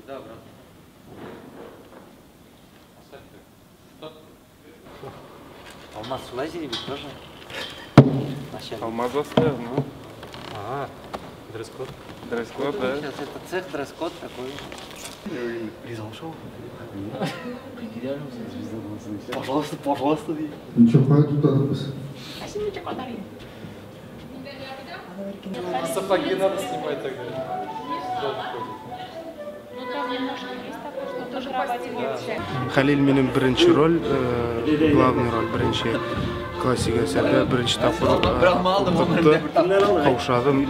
Да, брат. Алмаз в лазере ведь тоже? Алмаз оставил, ну. Ага, дресс-код. Дресс-код, да. Сейчас это цех, дресс-код такой. Пожалуйста, пожалуйста. Ничего, хватит туда написать. Сапоги надо снимать тогда. Ну там немножко есть такое, что тоже кровати. Халил менің бірінші роль, главный роль бірінші классик әсерде бірінші тапқыр оқытты, қауышадым.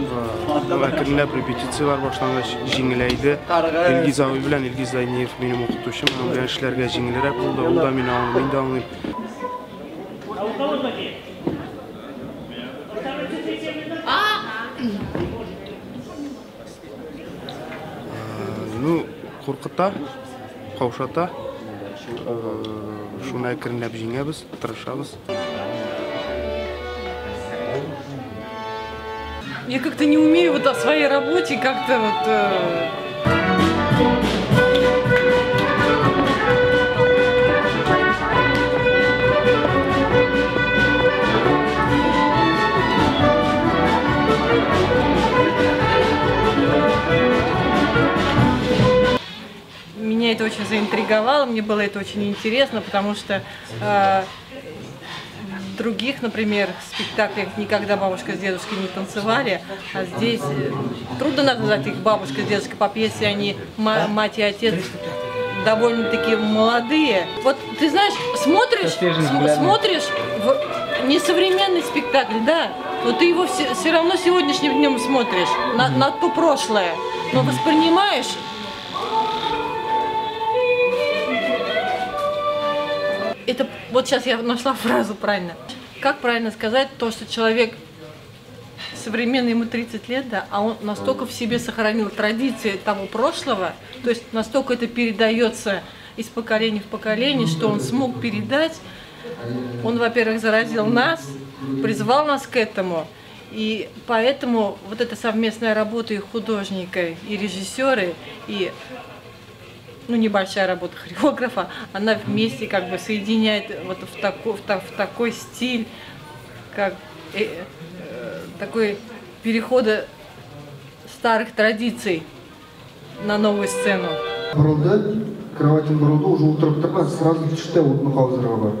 Әкірінләп репетициялар башланғаш жеңіләйді. Илгиз Ауи белән Илгиз Зайниев менің оқытушым. Оның белән эшләргә жеңелрәк булды. Ул да мине аңлый, мин дә аңлыйм. Ну, куркыта, каушата. Шуны әкренләп җиңәбез, тырышабыз. Я как-то не умею вот о своей работе как-то вот... Меня это очень заинтриговало, мне было это очень интересно, потому что в других, например, спектаклях никогда бабушка с дедушкой не танцевали, а здесь трудно назвать их бабушка с дедушкой по пьесе, они мать и отец довольно-таки молодые. Вот ты знаешь, смотришь в несовременный спектакль, да, но ты его все равно сегодняшним днем смотришь на то прошлое, но воспринимаешь. Это вот сейчас я нашла фразу правильно. Как правильно сказать то, что человек современный, ему 30 лет, да, а он настолько в себе сохранил традиции того прошлого, то есть настолько это передается из поколения в поколение, что он смог передать. Он, во-первых, заразил нас, призвал нас к этому, и поэтому вот эта совместная работа и художника, и режиссера, и небольшая работа хореографа, она вместе как бы соединяет вот в такой стиль, как такой перехода старых традиций на новую сцену. Кроватин бұрылды, уже отырып тұрған, сразу түсті отын қаузырға бар.